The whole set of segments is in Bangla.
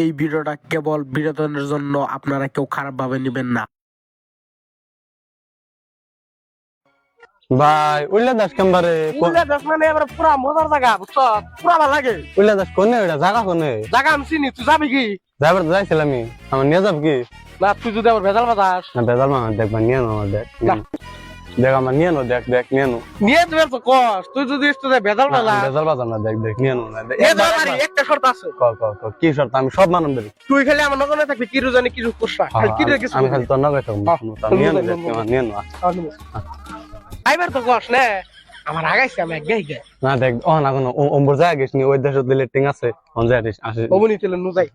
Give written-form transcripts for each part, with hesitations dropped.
এই ভিডিওটা কেবল বিনোদনের জন্য, আপনারা কেউ খারাপ ভাবে নেবেন না। ভাই উল্লা দাস কেমবারে উল্লা দাস মানে এবার পুরা মজার জায়গা, বুঝছো? পুরা ভালো লাগে। উল্লা দাস কোনে ওটা জায়গা কোনে? জায়গা আমি চিনি, তুই যাবি কি? যাবার তো যাইছিলাম আমি, আমার নিয়ে যাব কি? না তুই যদি আবার ভেজাল বাজাস না বেজাল মা দেখবা নিয়ে নো দেখ দেখ আমার নিয়ে নো দেখ দেখ নিয়ে নো নিয়ে যাবে তো কস, তুই যদি একটু ভেজাল বাজাস। বেজাল বাজার না দেখ দেখ নিয়ে নো না দেখ একটা শর্ত আছে। ক ক ক কি শর্ত? আমি সব মানব দেব। তুই খালি আমার নজরে থাকবি, কি জানি কিছু করছা খালি কি রে কিছু। আমি খালি তোর নগে থাকবো, তা নিয়ে নো দেখ নিয়ে নো আইবার তো কস না, আমার আগাইছে আমি গাই গাই না দেখ ও না কোনো ওমবর যায় গেছ নি ওই দেশে লেটিং আছে অন যায় আসে ওমনি চলে নু যাই।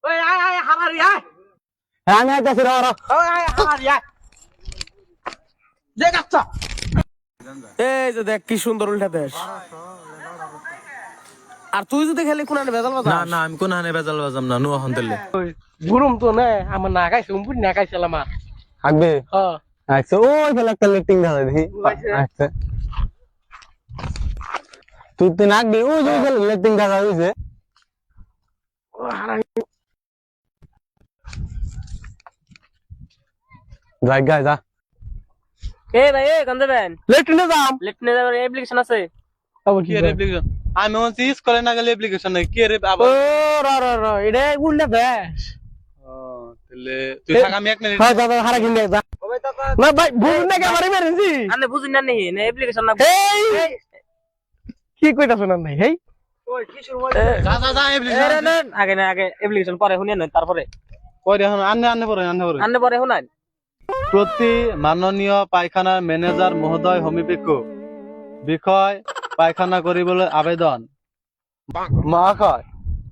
ওই আয় আয় হামারি আয়। হ্যাঁ আমি আইতাছি র র ওই আয় হামারি আয়। দেখ আচ্ছা, এই যে দেখ কি সুন্দর উল্টা দেশ। আর তুই যদি খালি কোনানে ভেজাল বাজাস। না না আমি কোন হানে বেজাল বাজাম না নুয়া হন তেলে ঘুরুম তো না, আমার না আগাইছে উমপুরি না আগাইছিল আমার। থাকবে হ্যাঁ আচ্ছা ওই ফেলে একটা লেটিং দেখা দেখি আচ্ছা তুই তুই নাকবি ওই যে ফেলে লেটিং দেখা হইছে যাই গাই যা এ ভাই এ কোন যাবেন? লেট্রিনে যাম। লেফটনে যাবার অ্যাপ্লিকেশন আছে। আবার কি রে অ্যাপ্লিকেশন? আমি মনে ইউজ করে না গেলে অ্যাপ্লিকেশন নাই কি রে ও আবার র র র এটা উল্টা দেশ। তেলে তুই থাক আমি এক মিনিট হ্যাঁ দাদা হারা কিনে যা। না ভাই বুঝুন না কে মারি মেরেছি। আনে বুঝিন না নেহি না অ্যাপ্লিকেশন না। এই কি কইতাছ না নাই হেই যা যা যা অ্যাপ্লিকেশন আগে না আগে অ্যাপ্লিকেশন পরে শুনিয়ে নয় তারপরে পরে এখন আন্নে পরে আনে পরে শুনাই। প্রতি মাননীয় পায়খানার ম্যানেজার মহোদয় সমীপেক্ষ বিষয় পায়খানা কৰিবলৈ আবেদন মহাশয়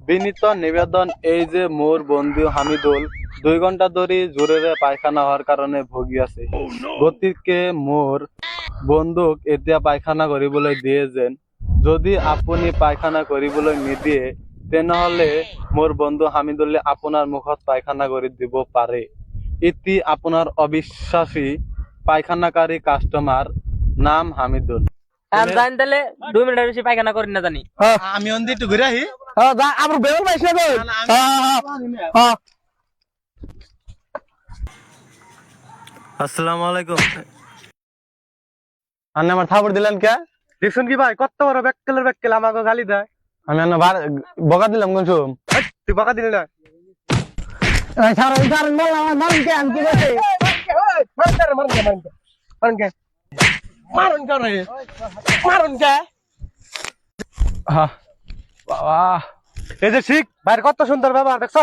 বিনীত নিবেদন এই যে মোর বন্ধু হামিদুল 2 ঘন্টা ধরে জোরেৰে পায়খানা হওয়ার কারণে ভুগি আছে গতিকে মোর বন্ধুক এতিয়া পায়খানা কৰিবলৈ দিয়ে যেন যদি আপুনি পায়খানা কৰিবলৈ নিদিয়ে তেনেহলে মোর বন্ধু হামিদুলে আপোনাৰ মুখত পায়খানা কৰি দিব পাৰে ইতি আপোনাৰ অবিশ্বাসী পায়খানাকারী কাস্টমার নাম হামিদুল আর জান তাহলে 2 মিনিটের বেশি পায়খানা করি না জানি। আমি অন্দি একটু ঘুরে আহি হ্যাঁ যা আবার বেল পাইছ না কই। হ্যাঁ আসসালামু আলাইকুম আন্নে আমার থাপড় দিলেন কে? দেখুন কি ভাই কত বড় ব্যাককেল আমাকে গালি দেয়। আমি আন্নে বকা দিলাম কোন শুম তুই বকা দিলি না। ছাড়েন ছাড়েন বল আমার নাম কে আমি কি করছি মারুন কে হ্যাঁ বাবা এই যে ঠিক ভাই কত সুন্দর ব্যবহার দেখছ।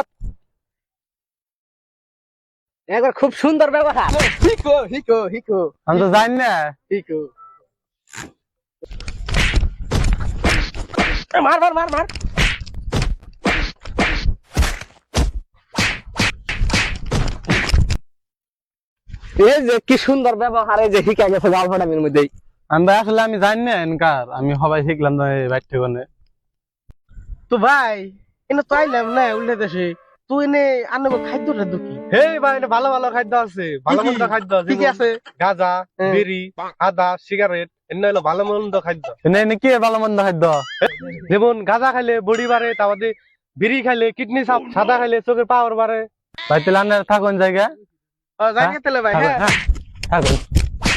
একবার খুব সুন্দর ব্যবহার। হিকো হিকো হিকো আমি তো জানি না হিকো মার মার মার মার। এই যে কি সুন্দর ব্যবহার, এই যে হিকা গেছে গালফাটামের মধ্যেই। আমি ভাই আসলে আমি জানি না এনকার আমি সবাই শিখলাম না এই বাইর থেকে তো ভাই এনে তো আইলাম না উল্টে দেশে, তুই এনে আনবো খাদ্যটা দুঃখী। হেই ভাই এটা ভালো ভালো খাদ্য আছে, ভালো মন্দ খাদ্য আছে। কি কি আছে? গাঁজা, বিড়ি, আদা, সিগারেট, এমনি হলো ভালো মন্দ খাদ্য। এনে কি ভালো মন্দ খাদ্য? যেমন গাঁজা খাইলে বডি বাড়ে, তারপরে বিড়ি খাইলে কিডনি সাদা খাইলে চোখের পাওয়ার বাড়ে। ভাই তাহলে আন্নার থাকুন জায়গা জানি তাহলে ভাই। হ্যাঁ থাকুন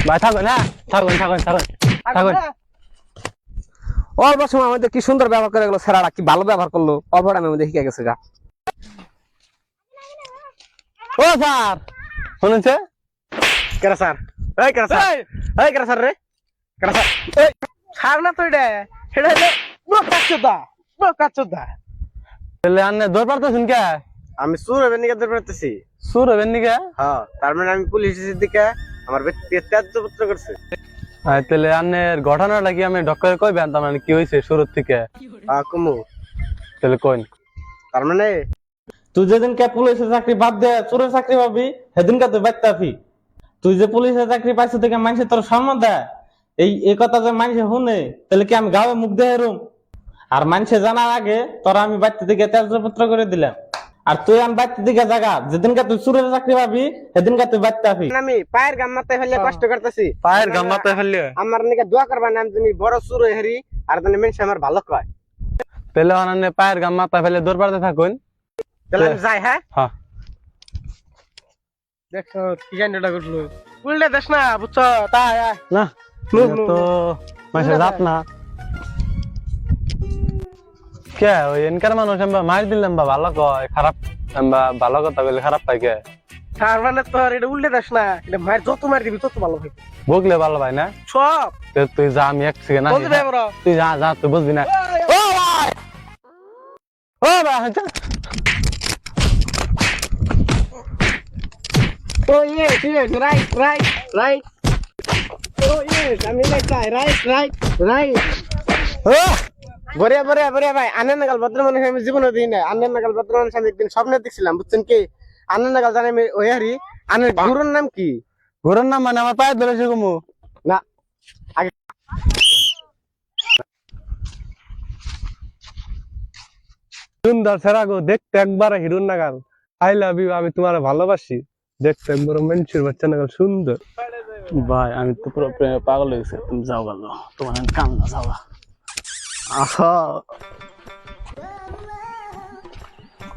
ভাই থাকুন হ্যাঁ থাকুন থাকুন থাকুন থাকুন অল্প সময় মধ্যে কি সুন্দর ব্যবহার করে গেলো, সেরারা কি ভালো ব্যবহার করলো, অল্পটামের মধ্যে হিকা গেছে গা। ও স্যার শুনেছে কেরা স্যার? এই কেরা স্যার? এই কেরা স্যার রে? কেরা স্যার? এই স্যার না তো এটা, এটা হলো বোকাচোদা। তাহলে আন্নে দৌড় পারতেছেন কে? আমি সুর হবেন নিকে ধরে পেতেছি। সুর হবেন নিকে? হ্যাঁ, তার মানে আমি পুলিশের দিকে আমার ব্যক্তি ত্যায্যপত্র করছে। তাহলে আন্নের ঘটনাটা কি আমি ডক্টরে কইবেন তার মানে কি হয়েছে শুরুর থেকে? কুমু তাহলে কইন। তার মানে তুই যেদিনকে পুলিশের চাকরি বাদ দে চোরের চাকরি পাবি সেদিনকে তুই বাদ পাবি। তুই যে পুলিশের চাকরি পাইছিস থেকে মানুষের তোর সম্মান দেয়, এই কথা যে মানুষে শুনে তাহলে কি আমি গাঁয়ে মুখ দেয় রুম আর মানুষে জানার আগে তোরা আমি বাড়িতে দিকে ত্যায্যপত্র করে দিলাম। আর তুই আমি বাড়িতে দিকে জায়গা যেদিনকে তুই চোরের চাকরি পাবি সেদিনকে তুই বাদ পাবি। আমি পায়ের গাম মাথায় ফেলে কষ্ট করতেছি, পায়ের গাম মাথায় ফেললে আমার নিকে দোয়া করবা না, আমি তুমি বড় সুর হেরি আর মানুষ আমার ভালো কয়। তাহলে আন্নে পায়ের গাম মাথায় ফেলে দৌড় পারতে থাকুন। তাহলে আমি যাই, হ্যাঁ? হ্যাঁ। দেখছো কি কাণ্ডটা ঘটলো? উল্টে দেশ না, বুঝছো? তাই আয়। না নুক, এটা নুক, তো মানুষের জাত না। কে ওই এনকার মানুষ আমরা মার দিলাম বা ভালো কয়, খারাপ আমরা ভালো কথা বলে খারাপ পাই কে? তার মানে তোর এটা উল্টে দেশ না, এটা মায়ের যত মার দিবি তত ভালো হবে। বকলে ভালো ভাই না? সব তুই যা, আমি এক সেকেন্ড বলতে ভাই বড়। তুই যা যা, তুই বুঝবি না। ও ভাই, ও ভাই, Oh yes, yes, right, right, right. Oh yes, আমি right. বড়িয়া ভাই, আন্নের নাগাল ভদ্র মানুষ আমি জীবনে দিই না। আন্নের নাগাল ভদ্র মানুষ আমি একদিন স্বপ্নে দেখছিলাম, বুঝছেন কি? আন্নের নাগাল জানি আমি ওই হারি। আন্নের গুরুর নাম কি? ঘোরের নাম মানে আমার পায়ে ধরেছে কুমু। না, আগে সুন্দর সেরা গো, দেখতে একবার হিরোর নাগাল। আই লাভ ইউ, আমি তোমার ভালোবাসি। দেখতে একবার মানুষের বাচ্চা নাগাল সুন্দর। ভাই আমি তো পুরো প্রেমে পাগল হয়ে গেছে, তুমি যাও গেল, তোমার কাম না, যাও। আহা,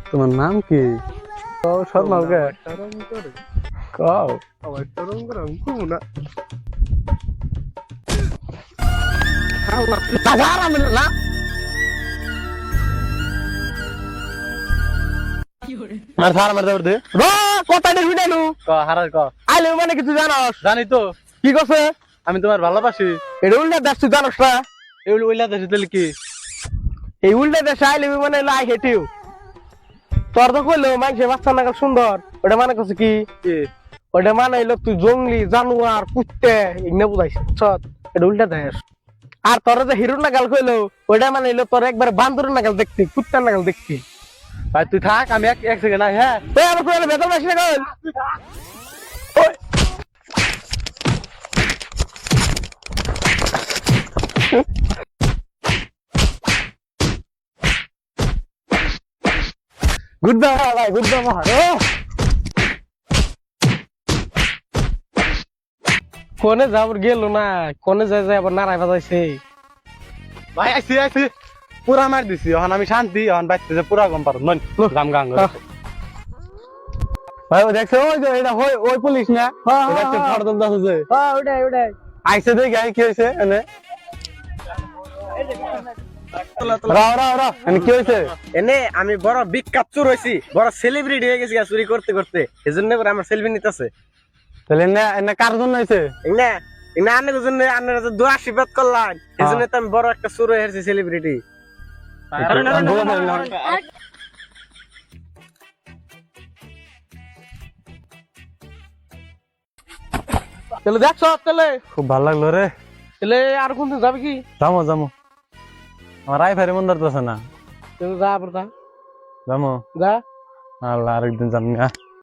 তোমার নাম কি? শর্মা কে কও। আমার শরম করে আমি ঘুমো না। না মার সার মার দে কথা দেখবি না। ক হারার ক আইলে মানে কিছু জানোস? জানি তো, কি করছে? আমি তোমার ভালোবাসি। এটা উল্টে দেশ, তুই জানোস না? এগুলো ওইলা দেশে দিলে কি? এই উল্টে দেশে আইলে মানে লাই হেঁটিও। তোর তো কইলো মাইসে বাচ্চা নাগাল সুন্দর, ওটা মানে করছে কি? ওটা মানে হইলো তুই জঙ্গলি জানোয়ার কুত্তে এগুলো বুঝাইছে, বুঝছত? এটা উল্টা দেশ। আর তোর যে হিরোর নাগাল কইলো ওটা মানে হইলো তোর একবার বান্দরের নাগাল দেখতি, কুত্তার নাগাল দেখতি। ভাই তুই থাক, আমি এক সেকেন্ড আই। হ্যাঁ তুই আমার কইলে বেতন পাইস না কইল? গুড বাই ভাই, গুড বাই। কোনে যাবার গেল না, কোনে যায় আবার নারায় বাজাইছে। ভাই, আইছি পুরা মার দিছি। এখন আমি শান্তি, এখন বাইতে যে পুরা গম পারো নন গাম গাং করে। ভাই ও দেখছো, ওই যে এটা ওই পুলিশ না? এটা একটা ফর্দন দাস আছে। হ্যাঁ ওটাই। আইছে দেখি কি হয়েছে এনে। রাও এনে কি হয়েছে? এনে আমি বড় বিখ্যাত চোর হয়েছি, বড় সেলিব্রিটি হয়ে গেছি চুরি করতে করতে। এজন্য করে আমার সেলফি নিতেছে। তাহলে এনে এনে কার জন্য হয়েছে? এনে আন্নের জন্য, আন্নের দোয়া আশীর্বাদ করলাম, এজন্য তো আমি বড় একটা চোর হয়ে গেছি, সেলিব্রিটি। তাহলে দেখছ, তাহলে খুব ভালো লাগলো রে। তাহলে আর কোন যাবে কি? যামো আমার আই ফারি মন ধরতেছে না। যা আবার যামো যা। আল্লাহ, আরেকদিন যাম না।